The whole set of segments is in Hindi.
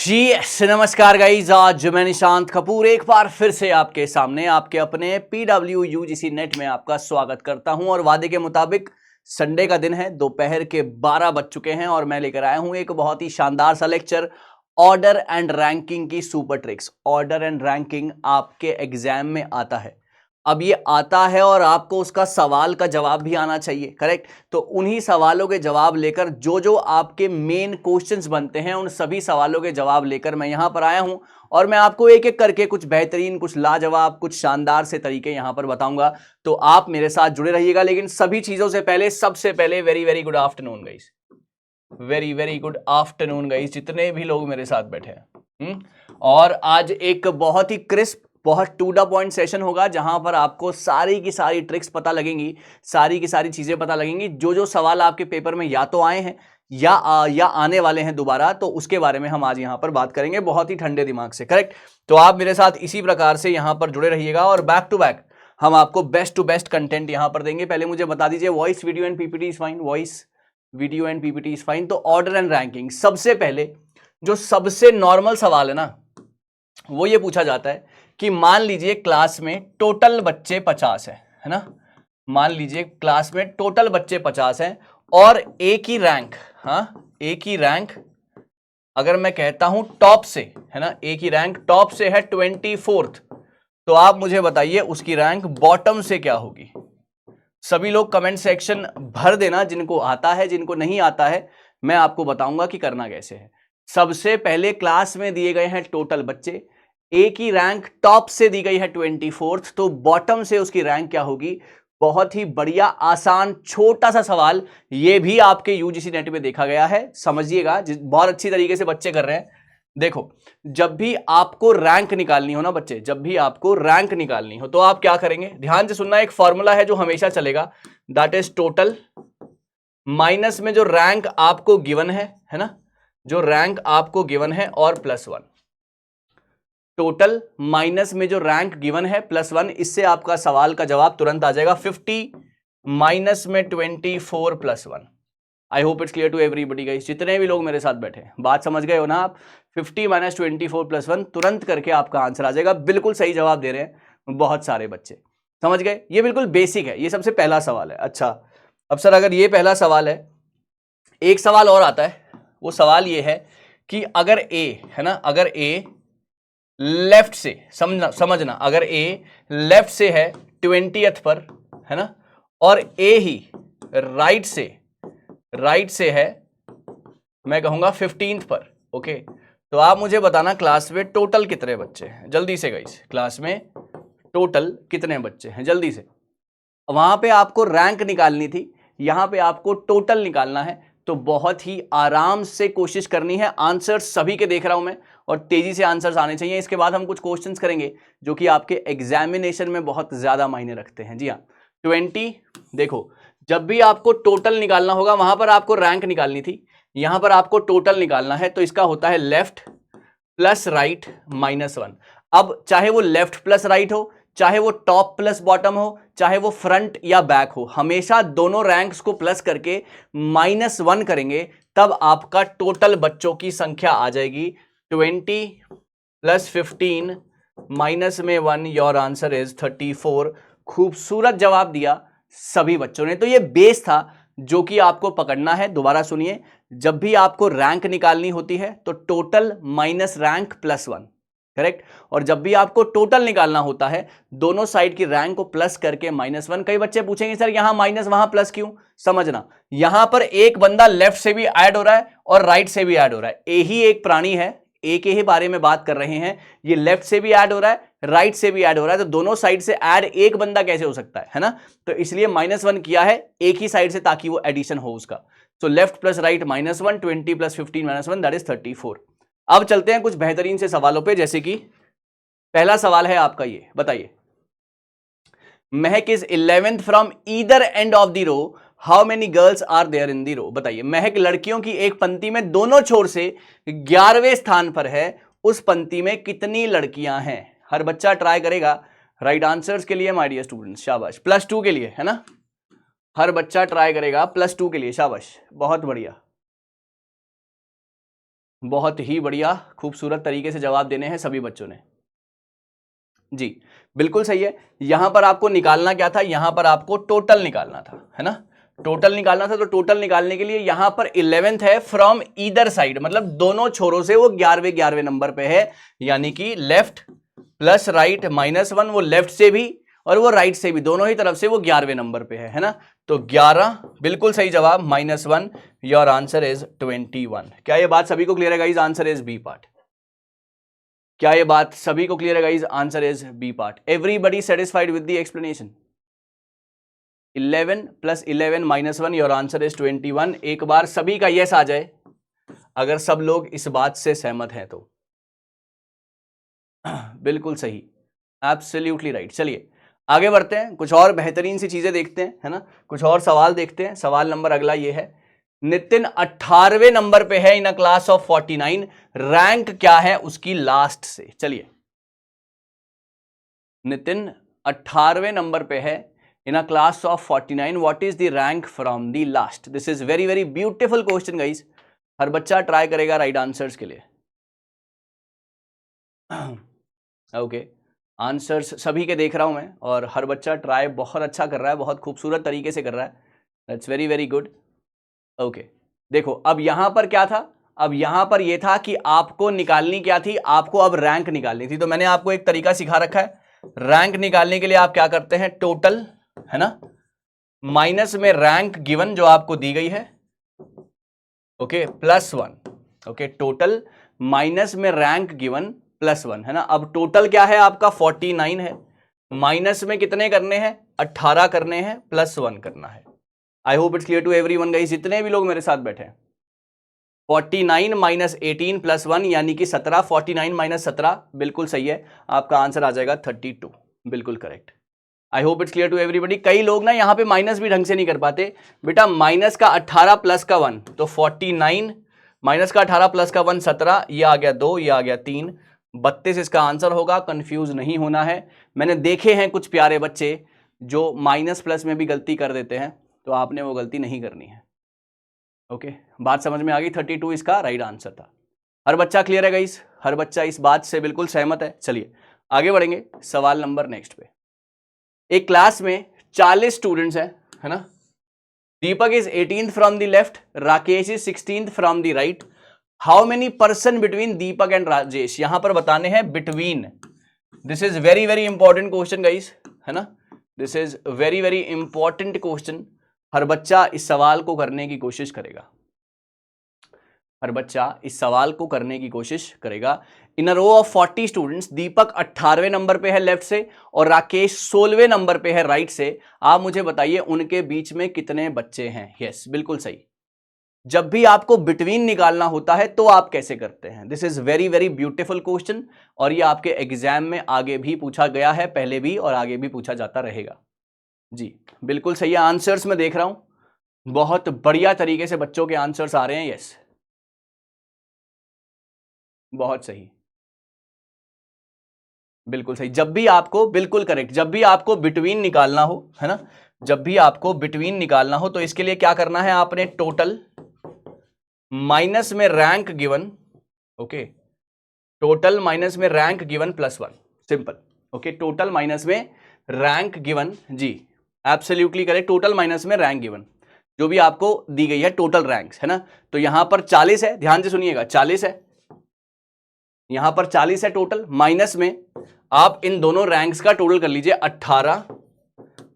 जी नमस्कार गाइज, आज मैं निशांत कपूर एक बार फिर से आपके सामने आपके अपने PW UGC नेट में आपका स्वागत करता हूं। और वादे के मुताबिक संडे का दिन है, दोपहर के 12 बज चुके हैं और मैं लेकर आया हूं एक बहुत ही शानदार सा लेक्चर, ऑर्डर एंड रैंकिंग की super tricks. Order and ranking आपके एग्जाम में आता है, अब ये आता है और आपको उसका सवाल का जवाब भी आना चाहिए, करेक्ट। तो उन्हीं सवालों के जवाब लेकर जो जो आपके मेन क्वेश्चंस बनते हैं, उन सभी सवालों के जवाब लेकर मैं यहां पर आया हूं और मैं आपको एक एक करके कुछ बेहतरीन, कुछ लाजवाब, कुछ शानदार से तरीके यहां पर बताऊंगा। तो आप मेरे साथ जुड़े रहिएगा। लेकिन सभी चीजों से पहले, सबसे पहले very very good afternoon guys, very very good afternoon guys, जितने भी लोग मेरे साथ बैठे हैं। और आज एक बहुत ही क्रिस्प, बहुत टू द पॉइंट सेशन होगा जहां पर आपको सारी की सारी ट्रिक्स पता लगेंगी, सारी की सारी चीजें पता लगेंगी। जो जो सवाल आपके पेपर में या तो आए हैं या आने वाले हैं दोबारा, तो उसके बारे में हम आज यहां पर बात करेंगे बहुत ही ठंडे दिमाग से, करेक्ट। तो आप मेरे साथ इसी प्रकार से यहां पर जुड़े रहिएगा और बैक टू बैक हम आपको बेस्ट टू बेस्ट कंटेंट यहां पर देंगे। पहले मुझे बता दीजिए, voice video and PPT is fine, voice video and PPT is fine. तो ऑर्डर एंड रैंकिंग, सबसे पहले जो सबसे नॉर्मल सवाल है ना, वो ये पूछा जाता है कि मान लीजिए क्लास में टोटल बच्चे 50 है ना। मान लीजिए क्लास में टोटल बच्चे 50 हैं और एक ही रैंक, हाँ एक ही रैंक अगर मैं कहता हूं टॉप से, है ना, एक ही रैंक टॉप से है 24th, तो आप मुझे बताइए उसकी रैंक बॉटम से क्या होगी। सभी लोग कमेंट सेक्शन भर देना, जिनको आता है, जिनको नहीं आता है मैं आपको बताऊंगा कि करना कैसे है। सबसे पहले क्लास में दिए गए हैं टोटल बच्चे, एक ही रैंक टॉप से दी गई है 24th, तो बॉटम से उसकी रैंक क्या होगी। बहुत ही बढ़िया, आसान, छोटा सा सवाल, ये भी आपके यूजीसी नेट में देखा गया है, समझिएगा, बहुत अच्छी तरीके से बच्चे कर रहे हैं। देखो, जब भी आपको रैंक निकालनी हो ना बच्चे, जब भी आपको रैंक निकालनी हो तो आप क्या करेंगे, ध्यान से सुनना। एक फॉर्मूला है जो हमेशा चलेगा, दैट इज टोटल माइनस में जो रैंक आपको गिवन है ना, जो रैंक आपको गिवन है और +1। टोटल माइनस में जो रैंक गिवन है +1, इससे आपका सवाल का जवाब तुरंत आ जाएगा। 50 माइनस में 24 +1। I hope it's clear to everybody guys, जितने भी लोग मेरे साथ बैठे हैं, बात समझ गए हो ना आप। 50 माइनस 24 +1, तुरंत करके आपका आंसर आ जाएगा। बिल्कुल सही जवाब दे रहे हैं बहुत सारे बच्चे, समझ गए। ये बिल्कुल बेसिक है, ये सबसे पहला सवाल है। अच्छा, अब सर अगर ये पहला सवाल है, एक सवाल और आता है, वो सवाल ये है कि अगर ए, है ना, अगर ए लेफ्ट से, समझना, अगर ए लेफ्ट से है 20th पर, है ना, और ए ही राइट से है, मैं कहूंगा 15th पर, ओके। तो आप मुझे बताना क्लास में टोटल कितने बच्चे हैं, जल्दी से गाइस, क्लास में टोटल कितने बच्चे हैं, जल्दी से। वहां पे आपको रैंक निकालनी थी, यहां पे आपको टोटल निकालना है, तो बहुत ही आराम से कोशिश करनी है। आंसर्स सभी के देख रहा हूं मैं और तेजी से आंसर्स आने चाहिए। इसके बाद हम कुछ क्वेश्चंस करेंगे जो कि आपके एग्जामिनेशन में बहुत ज्यादा मायने रखते हैं। जी हाँ, 20, देखो, जब भी आपको टोटल निकालना होगा, वहां पर आपको रैंक निकालनी थी, यहां पर आपको टोटल निकालना है, तो इसका होता है लेफ्ट प्लस राइट -1। अब चाहे वो लेफ्ट प्लस राइट हो, चाहे वो टॉप प्लस बॉटम हो, चाहे वो फ्रंट या बैक हो, हमेशा दोनों रैंक्स को प्लस करके -1 करेंगे, तब आपका टोटल बच्चों की संख्या आ जाएगी 20 + 15 माइनस में 1, योर आंसर इज 34। खूबसूरत जवाब दिया सभी बच्चों ने। तो ये बेस था जो कि आपको पकड़ना है। दोबारा सुनिए, जब भी आपको रैंक निकालनी होती है तो टोटल माइनस रैंक +1, करेक्ट। और जब भी आपको टोटल निकालना होता है, दोनों साइड की रैंक को प्लस करके -1। कई बच्चे पूछेंगे सर यहां माइनस वहां प्लस क्यों, समझना, यहां पर एक बंदा लेफ्ट से भी ऐड हो रहा है और राइट से भी ऐड हो रहा है। यही एक प्राणी है, एक ही बारे में बात कर रहे हैं, ये लेफ्ट से भी ऐड हो रहा है, राइट से भी ऐड हो रहा है, तो दोनों साइड से ऐड एक बंदा कैसे हो सकता है ना। तो इसलिए -1 किया है एक ही साइड से, ताकि वो एडिशन हो उसका। तो left plus right -1, 20 + 15 -1, that is 34। अब चलते हैं कुछ बेहतरीन से सवालों पे, जैसे कि पहला सवाल है आपका, ये बताइए, Mahak is 11th from either end of the row, how many girls are there in the row. बताइए, महक लड़कियों की एक पंक्ति में दोनों छोर से 11वें स्थान पर है, उस पंक्ति में कितनी लड़कियां हैं। हर बच्चा ट्राई करेगा राइट आंसर्स के लिए, माय डियर स्टूडेंट्स, शाबाश। +2 के लिए, है ना, हर बच्चा ट्राई करेगा +2 के लिए, शाबाश, बहुत बढ़िया। बहुत ही बढ़िया, खूबसूरत तरीके से जवाब देने हैं सभी बच्चों ने जी, बिल्कुल सही है। यहां पर आपको निकालना क्या था, यहां पर आपको टोटल निकालना था, है ना, टोटल निकालना था। तो टोटल निकालने के लिए यहां पर 11th है फ्रॉम ईदर साइड, मतलब दोनों छोरों से वो 11वें नंबर पे है, यानी कि लेफ्ट प्लस राइट -1, वो लेफ्ट से भी और वो राइट से भी, दोनों ही तरफ से वो 11वें नंबर पे है ना। तो 11 बिल्कुल सही जवाब, -1, योर आंसर इज 21। क्या ये बात सभी को क्लियर है guys? Answer is B part. क्या ये बात सभी को क्लियर है guys? Answer is B part. Everybody satisfied with the explanation? 11 + 11 -1, your answer is 21। एक बार सभी का यस आ जाए अगर सब लोग इस बात से सहमत हैं तो। बिल्कुल सही, एब्सोल्युटली राइट। चलिए आगे बढ़ते हैं, कुछ और बेहतरीन सी चीजें देखते हैं, है ना, कुछ और सवाल देखते हैं। सवाल नंबर अगला ये है, नितिन 18वें नंबर पे है in a class of 49, rank क्या है उसकी लास्ट से? चलिए, नितिन 18वें नंबर पे है in a class of 49, what is the rank from the last? This is very very beautiful question guys, हर बच्चा ट्राई करेगा राइट आंसर्स के लिए। ओके, आंसर्स सभी के देख रहा हूं मैं, और हर बच्चा ट्राई बहुत अच्छा कर रहा है, बहुत खूबसूरत तरीके से कर रहा है, that's very very good. Okay, देखो अब यहां पर क्या था, अब यहां पर यह था कि आपको निकालनी क्या थी, आपको अब रैंक निकालनी थी। तो मैंने आपको एक तरीका सिखा रखा है, रैंक निकालने के लिए आप क्या करते हैं, टोटल, है ना, माइनस में रैंक गिवन जो आपको दी गई है, ओके, +1। ओके, टोटल माइनस में रैंक गिवन +1, है ना। अब टोटल क्या है आपका 49 है, माइनस में कितने करने हैं, 18 करने हैं, +1 करना है। I hope it's clear to everyone guys, जितने भी लोग मेरे साथ बैठे हैं। 49 - 18 +1 यानी कि 17, 49 - 17 बिल्कुल सही है, आपका आंसर आ जाएगा 32, बिल्कुल correct. I hope it's clear to everybody. कई लोग ना यहाँ पे माइनस भी ढंग से नहीं कर पाते। बेटा माइनस का 18 प्लस का 1 तो 49, माइनस का 18 प्लस का 1 17, ये आ गया 2, ये आ गया 3, 32 इसका आंसर होगा। कंफ्यूज नहीं होना है, मैंने देखे हैं कुछ प्यारे बच्चे जो माइनस प्लस में भी गलती कर देते हैं, तो आपने वो गलती नहीं करनी है। ओके, बात समझ में आ गई, 32 इसका राइट आंसर था। हर बच्चा क्लियर है गाइस, हर बच्चा इस बात से बिल्कुल सहमत है। चलिए आगे बढ़ेंगे सवाल नंबर नेक्स्ट पे। एक क्लास में 40 स्टूडेंट्स हैं, है ना। Deepak is 18th from the left, Rakesh is 16th from the right. How many person between Deepak and Rajesh? यहां पर बताने हैं between. This is very very important question guys, है ना, this is very very important question. हर बच्चा इस सवाल को करने की कोशिश करेगा, हर बच्चा इस सवाल को करने की कोशिश करेगा। In a row of 40 students, Deepak 18वें नंबर पे है लेफ्ट से और राकेश 16वें नंबर पे है राइट से। आप मुझे बताइए उनके बीच में कितने बच्चे हैं? यस, बिल्कुल सही। जब भी आपको बिटवीन निकालना होता है तो आप कैसे करते हैं? This is very very beautiful question, और ये आपके एग्जाम में आगे भी पूछा गया है, पहले भी और आगे भी पूछा जाता रहेगा। जी बिल्कुल सही है, आंसर्स में देख रहा हूं बहुत बढ़िया तरीके से बच्चों के आंसर्स आ रहे हैं। यस, बहुत सही, बिल्कुल सही। जब भी आपको, बिल्कुल करेक्ट, जब भी आपको बिटवीन निकालना हो, है ना, जब भी आपको बिटवीन निकालना हो तो इसके लिए क्या करना है, आपने टोटल माइनस में rank given, okay, total minus में rank given +1, simple. Okay, total minus में रैंक गिवन, जी एब्सोल्युटली करेक्ट, टोटल माइनस में रैंक गिवन जो भी आपको दी गई है, टोटल रैंक्स, है ना। तो यहां पर 40 है, ध्यान से सुनिएगा, 40 है, यहां पर 40 है टोटल, माइनस में आप इन दोनों रैंक्स का टोटल कर लीजिए, 18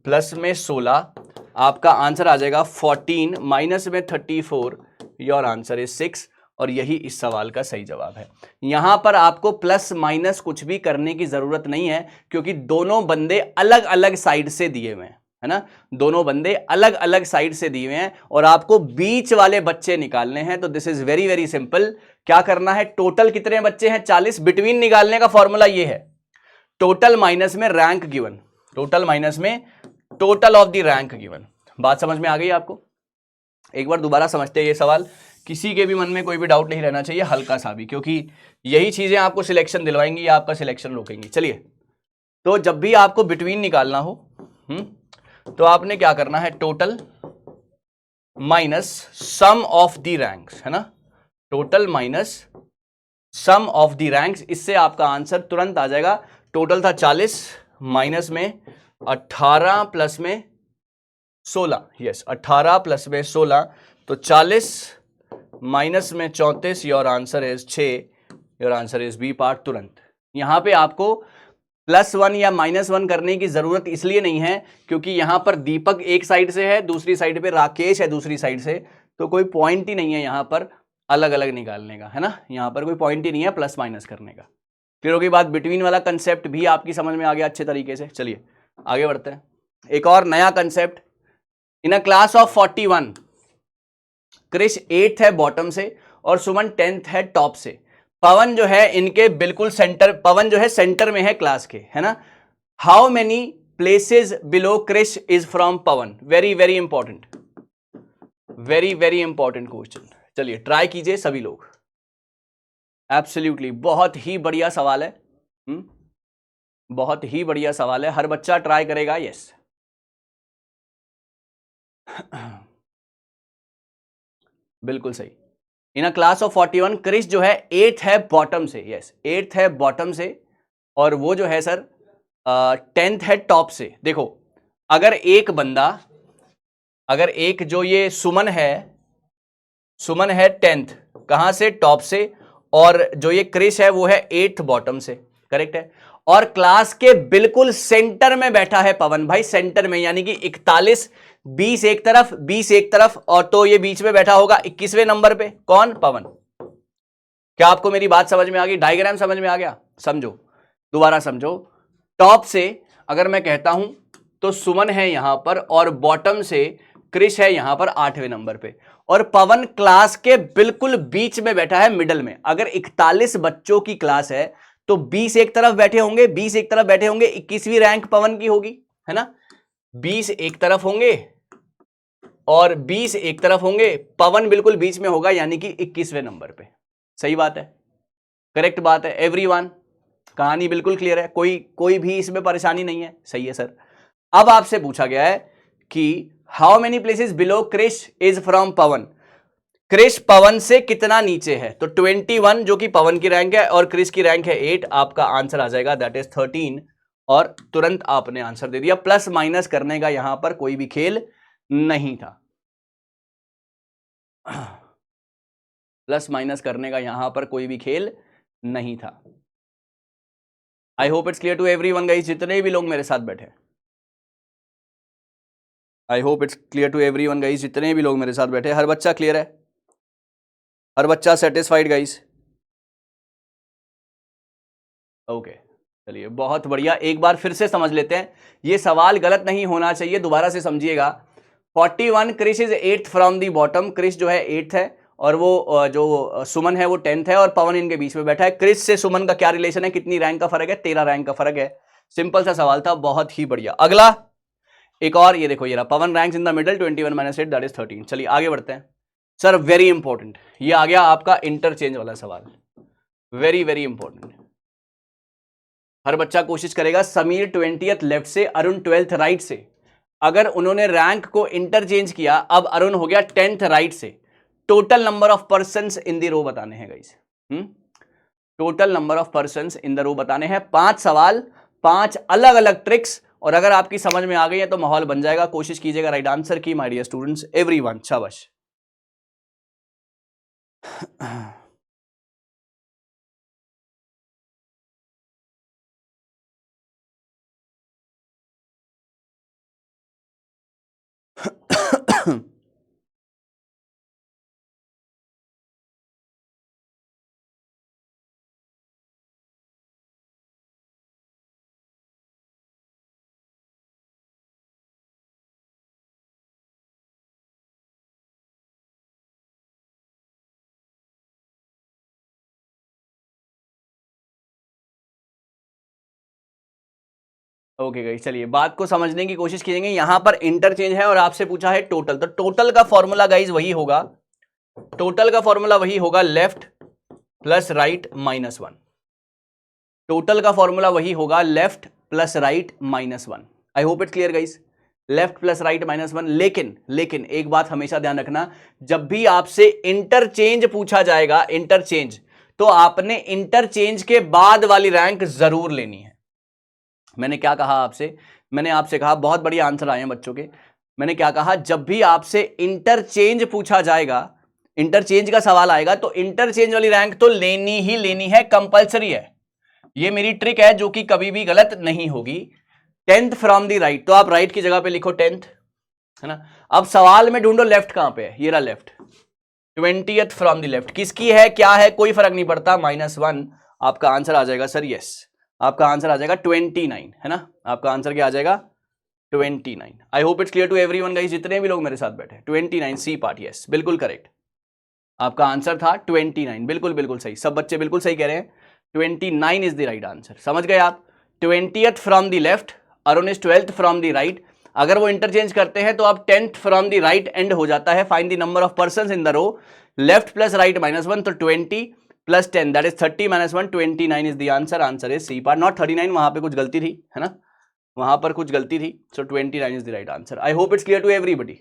प्लस में 16, आपका आंसर आ जाएगा 14, माइनस में 34, योर आंसर इज 6, और यही इस सवाल का सही जवाब है। यहां पर आपको प्लस माइनस कुछ भी करने की जरूरत नहीं है, क्योंकि दोनों बंदे अलग अलग साइड से दिए हुए हैं, है ना, दोनों बंदे अलग अलग साइड से दिए हुए हैं, और आपको बीच वाले बच्चे निकालने हैं। तो this is very very simple, क्या करना है, टोटल कितने बच्चे हैं, 40, बिटवीन निकालने का फॉर्मूला ये है, टोटल माइनस में रैंक गिवन, टोटल माइनस में total of the rank given. बात समझ में आ गई आपको? एक बार दोबारा समझते हैं ये सवाल, किसी के भी मन में कोई भी डाउट नहीं रहना चाहिए, हल्का सा भी, क्योंकि यही चीजें आपको सिलेक्शन दिलवाएंगी या आपका सिलेक्शन रोकेंगी। चलिए, तो जब भी आपको बिटवीन निकालना हो तो आपने क्या करना है, total minus sum of the ranks, है ना, total minus sum of the ranks, इससे आपका आंसर तुरंत आ जाएगा। टोटल था 40, माइनस में 18 प्लस में 16, यस 18 प्लस में 16, तो 40 माइनस में 34, your answer is 6, your answer is B part तुरंत। यहां पे आपको +1 या -1 करने की जरूरत इसलिए नहीं है क्योंकि यहां पर दीपक एक साइड से है, दूसरी साइड पे राकेश है दूसरी साइड से, तो कोई पॉइंट ही नहीं है यहां पर अलग अलग निकालने का, है ना। यहां पर कोई पॉइंट ही नहीं है प्लस माइनस करने का। फिर होगी बात, बिटवीन वाला कंसेप्ट भी आपकी समझ में आ गया अच्छे तरीके से। चलिए आगे बढ़ते हैं। एक और नया concept, in a class of 41 Krish 8th है बॉटम से और सुमन 10th है टॉप से। पवन जो है इनके बिल्कुल सेंटर, पवन जो है सेंटर में है क्लास के, है ना। How many places below Krish is from Pawan? Very very important, very very important question. चलिए ट्राई कीजिए सभी लोग। एब्सोल्युटली बहुत ही बढ़िया सवाल है, बहुत ही बढ़िया सवाल है, हर बच्चा ट्राई करेगा। यस बिल्कुल सही। इन अ क्लास ऑफ 41 क्रिश जो है 8th है बॉटम से, यस 8th है बॉटम से, और वो जो है सर 10th है टॉप से। देखो अगर एक बंदा, अगर एक जो ये सुमन है 10th कहां से? टॉप से, और जो ये क्रिश है वो है 8th बॉटम से, करेक्ट है। और क्लास के बिल्कुल सेंटर में बैठा है पवन भाई, सेंटर में, यानी कि 41, 20 एक तरफ 20 एक तरफ, और तो ये बीच में बैठा होगा 21वें नंबर पे, कौन? पवन। क्या आपको मेरी बात समझ में आ गई? डायग्राम समझ में आ गया? समझो, दोबारा समझो। टॉप से अगर मैं कहता हूं तो सुमन है यहां पर, और बॉटम से क्रिश है यहां पर 8वें नंबर पे, और पवन क्लास के बिल्कुल बीच में बैठा है, मिडल में। अगर 41 बच्चों की क्लास है तो 20 एक तरफ बैठे होंगे, 20 एक तरफ बैठे होंगे, 21वीं रैंक पवन की होगी, है ना। 20 एक तरफ होंगे और 20 एक तरफ होंगे, पवन बिल्कुल बीच में होगा, यानी कि 21वें नंबर पे। सही बात है, करेक्ट बात है एवरीवन। कहानी बिल्कुल क्लियर है, कोई भी इसमें परेशानी नहीं है। सही है सर। अब आपसे पूछा गया है कि how many places below Krish is from Pavan? Krish Pavan से कितना नीचे है? तो 21 जो कि पवन की रैंक है और क्रिश की रैंक है 8, आपका आंसर आ जाएगा दैट इज 13, और तुरंत आपने आंसर दे दिया। प्लस माइनस करने का यहां पर कोई भी खेल नहीं था, प्लस माइनस करने का यहां पर कोई भी खेल नहीं था। I hope it's clear to everyone guys, जितने भी लोग मेरे साथ बैठे। I hope it's clear to everyone guys, जितने भी लोग मेरे साथ बैठे। हर बच्चा क्लियर है? हर बच्चा सेटिस्फाइड गाइस? ओके चलिए बहुत बढ़िया। एक बार फिर से समझ लेते हैं, ये सवाल गलत नहीं होना चाहिए, दोबारा से समझिएगा। 41 Krish is 8th from the bottom, Krish जो है 8th है, और वो जो सुमन है वो 10th है, और पवन इनके बीच में बैठा है। क्रिश से सुमन का क्या रिलेशन है? कितनी रैंक का फर्क है? 13 रैंक का फर्क है। सिंपल सा सवाल था, बहुत ही बढ़िया। अगला एक और, ये देखो ये रहा, Pavan ranks in the middle 21 - 8 that is 13। चलिए आगे बढ़ते हैं सर, वेरी इंपॉर्टेंट, ये आ गया आपका इंटरचेंज वाला सवाल, वेरी वेरी इंपॉर्टेंट। हर बच्चा कोशिश करेगा। समीर 20th लेफ्ट से, अरुण 12th राइट से। अगर उन्होंने रैंक को इंटरचेंज किया, अब अरुण हो गया 10th राइट से। Total number of persons in the row बताने हैं guys, total number of persons in the row बताने हैं। 5 सवाल, 5 अलग अलग ट्रिक्स, और अगर आपकी समझ में आ गई है तो माहौल बन जाएगा। कोशिश कीजिएगा राइट आंसर की माय डियर स्टूडेंट्स, एवरीवन, शाबाश। ओके गाइस, चलिए बात को समझने की कोशिश करेंगे। यहां पर इंटरचेंज है और आपसे पूछा है टोटल, तो टोटल का फॉर्मूला गाइस वही होगा, टोटल का फॉर्मूला वही होगा, लेफ्ट प्लस राइट -1। टोटल का फॉर्मूला वही होगा, left plus right -1। I hope it's clear guys. Left plus right -1। लेकिन एक बात हमेशा ध्यान रखना, जब भी आपसे इंटरचेंज पूछा जाएगा, इंटरचेंज, तो आपने इंटरचेंज के बाद वाली रैंक जरूर लेनी है। मैंने क्या कहा आपसे? मैंने आपसे कहा, बहुत बढ़िया आंसर आए हैं बच्चों के। मैंने क्या कहा? जब भी आपसे इंटरचेंज पूछा जाएगा, इंटरचेंज का सवाल आएगा, तो इंटरचेंज वाली रैंक तो लेनी ही लेनी है, कंपलसरी है। ये मेरी ट्रिक है जो कि कभी भी गलत नहीं होगी। 10th फ्रॉम दी राइट, तो आप राइट की जगह पे लिखो 10th, है ना। अब सवाल में ढूंढो लेफ्ट कहां पे है, ये रहा left. 20th from the left किसकी है, क्या है, कोई फर्क नहीं पड़ता, -1 आपका आंसर आ जाएगा सर। यस, आपका आंसर आ जाएगा 29, है ना। आपका आंसर क्या आ जाएगा? 29। I hope it's clear to everyone guys, जितने भी लोग मेरे साथ बैठे। 29 सी पार्ट, यस बिल्कुल करेक्ट। आपका आंसर था 29, बिल्कुल सही, सब बच्चे बिल्कुल सही कह रहे हैं। 29 इज द राइट आंसर। समझ गए आप? 20th from the left, Arun is 12th from the right. अगर वो इंटरचेंज करते हैं तो आप 10th from the right and हो जाता है। Find the number of persons in the row, left plus right -1, तो 20 plus 10 that is 30 -1, 29 is the answer. Answer is C part, not 39, वहां पे कुछ गलती थी, है ना, वहां पर कुछ गलती थी। So 29 is the right answer. I hope it's clear to everybody.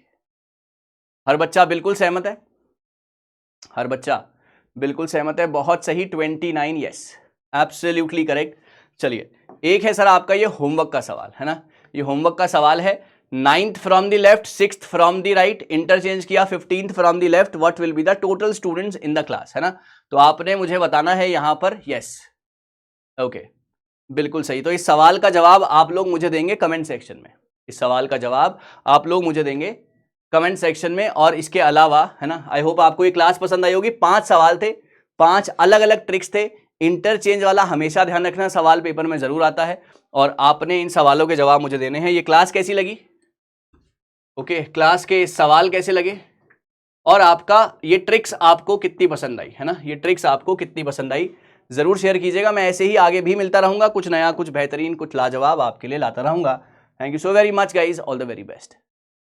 हर बच्चा बिल्कुल सहमत है? हर बच्चा बिल्कुल सहमत है, बहुत सही। 29, यस एब्सोल्युटली करेक्ट। चलिए, एक है सर आपका ये होमवर्क का सवाल, है ना। ये होमवर्क का सवाल है, 9th from the left, 6th from the right, interchange किया 15th from the left, what will be the total students in the class, है ना। तो आपने मुझे बताना है यहां पर यस, ओके बिल्कुल सही। तो इस सवाल का जवाब आप लोग मुझे देंगे कमेंट सेक्शन में। इस सवाल का जवाब आप लोग मुझे देंगे कमेंट सेक्शन में। और इसके अलावा, है ना, आई होप आपको ये क्लास पसंद आई होगी। 5 सवाल थे, 5 अलग अलग ट्रिक्स थे। इंटरचेंज वाला हमेशा ध्यान रखना, सवाल पेपर में जरूर आता है, और आपने इन सवालों के जवाब मुझे देने हैं। ये क्लास कैसी लगी? ओके, क्लास के सवाल कैसे लगे, और आपका ये ट्रिक्स आपको कितनी पसंद आई, है ना, ये ट्रिक्स आपको कितनी पसंद आई, जरूर शेयर कीजिएगा। मैं ऐसे ही आगे भी मिलता रहूंगा, कुछ नया, कुछ बेहतरीन, कुछ लाजवाब आपके लिए लाता रहूंगा। Thank you so very much guys, all the very best.